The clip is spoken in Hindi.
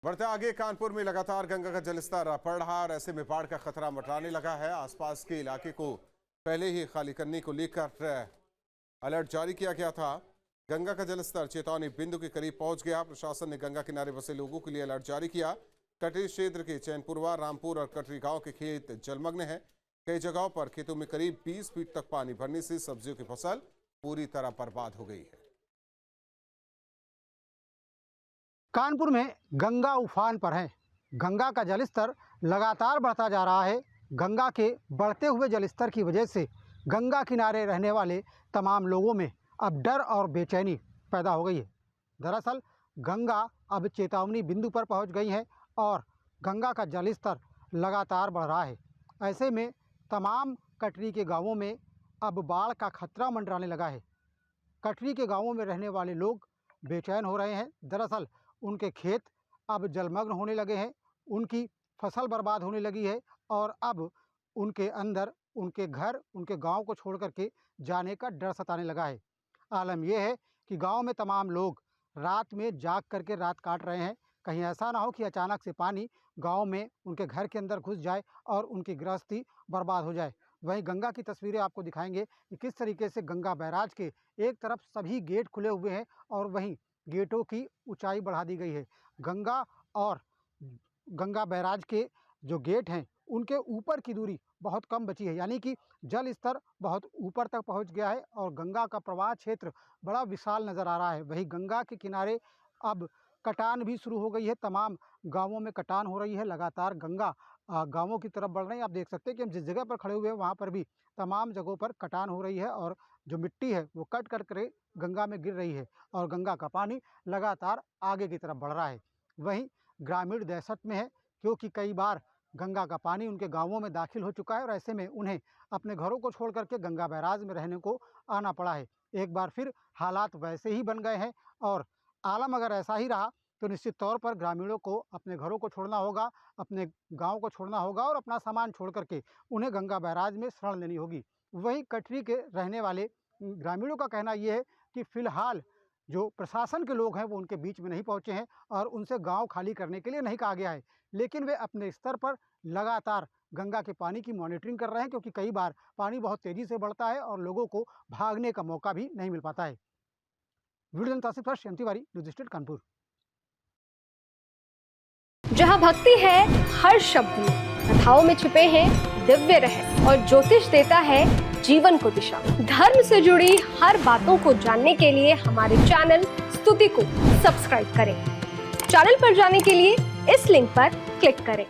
बढ़ते आगे, कानपुर में लगातार गंगा का जलस्तर बढ़ रहा और ऐसे में बाढ़ का खतरा मंडराने लगा है। आसपास के इलाके को पहले ही खाली करने को लेकर अलर्ट जारी किया गया था। गंगा का जलस्तर चेतावनी बिंदु के करीब पहुंच गया। प्रशासन ने गंगा किनारे बसे लोगों के लिए अलर्ट जारी किया। कटरी क्षेत्र के चैनपुरवा, रामपुर और कटरी गांव के खेत जलमग्न हैं। कई जगहों पर खेतों में करीब 20 फीट तक पानी भरने से सब्जियों की फसल पूरी तरह बर्बाद हो गई है। कानपुर में गंगा उफान पर है। गंगा का जलस्तर लगातार बढ़ता जा रहा है। गंगा के बढ़ते हुए जलस्तर की वजह से गंगा किनारे रहने वाले तमाम लोगों में अब डर और बेचैनी पैदा हो गई है। दरअसल गंगा अब चेतावनी बिंदु पर पहुंच गई है और गंगा का जलस्तर लगातार बढ़ रहा है। ऐसे में तमाम कटरी के गांवों में अब बाढ़ का खतरा मंडराने लगा है। कटरी के गांवों में रहने वाले लोग बेचैन हो रहे हैं। दरअसल उनके खेत अब जलमग्न होने लगे हैं, उनकी फसल बर्बाद होने लगी है और अब उनके अंदर उनके घर, उनके गांव को छोड़ करके जाने का डर सताने लगा है। आलम यह है कि गांव में तमाम लोग रात में जाग करके रात काट रहे हैं। कहीं ऐसा ना हो कि अचानक से पानी गांव में उनके घर के अंदर घुस जाए और उनकी गृहस्थी बर्बाद हो जाए। वहीं गंगा की तस्वीरें आपको दिखाएंगे कि किस तरीके से गंगा बैराज के एक तरफ सभी गेट खुले हुए हैं और वहीं गेटों की ऊंचाई बढ़ा दी गई है। गंगा और गंगा बैराज के जो गेट हैं उनके ऊपर की दूरी बहुत कम बची है, यानी कि जल स्तर बहुत ऊपर तक पहुंच गया है और गंगा का प्रवाह क्षेत्र बड़ा विशाल नज़र आ रहा है। वहीं गंगा के किनारे अब कटान भी शुरू हो गई है। तमाम गांवों में कटान हो रही है। लगातार गंगा गांवों की तरफ बढ़ रही है। आप देख सकते हैं कि हम जिस जगह पर खड़े हुए हैं वहाँ पर भी तमाम जगहों पर कटान हो रही है और जो मिट्टी है वो कट कट कर गंगा में गिर रही है और गंगा का पानी लगातार आगे की तरफ बढ़ रहा है। वहीं ग्रामीण दहशत में है क्योंकि कई बार गंगा का पानी उनके गांवों में दाखिल हो चुका है और ऐसे में उन्हें अपने घरों को छोड़ करके गंगा बैराज में रहने को आना पड़ा है। एक बार फिर हालात वैसे ही बन गए हैं और आलम अगर ऐसा ही रहा तो निश्चित तौर पर ग्रामीणों को अपने घरों को छोड़ना होगा, अपने गांव को छोड़ना होगा और अपना सामान छोड़ करके उन्हें गंगा बैराज में शरण लेनी होगी। वहीं कटरी के रहने वाले ग्रामीणों का कहना यह है कि फिलहाल जो प्रशासन के लोग हैं वो उनके बीच में नहीं पहुंचे हैं और उनसे गांव खाली करने के लिए नहीं कहा गया है, लेकिन वे अपने स्तर पर लगातार गंगा के पानी की मॉनिटरिंग कर रहे हैं क्योंकि कई बार पानी बहुत तेज़ी से बढ़ता है और लोगों को भागने का मौका भी नहीं मिल पाता है। Video Tasif Shyam Tiwari, news state Kanpur. जहाँ भक्ति है हर शब्द में, कथाओं में छिपे हैं दिव्य रहस्य और ज्योतिष देता है जीवन को दिशा। धर्म से जुड़ी हर बातों को जानने के लिए हमारे चैनल स्तुति को सब्सक्राइब करें। चैनल पर जाने के लिए इस लिंक पर क्लिक करें।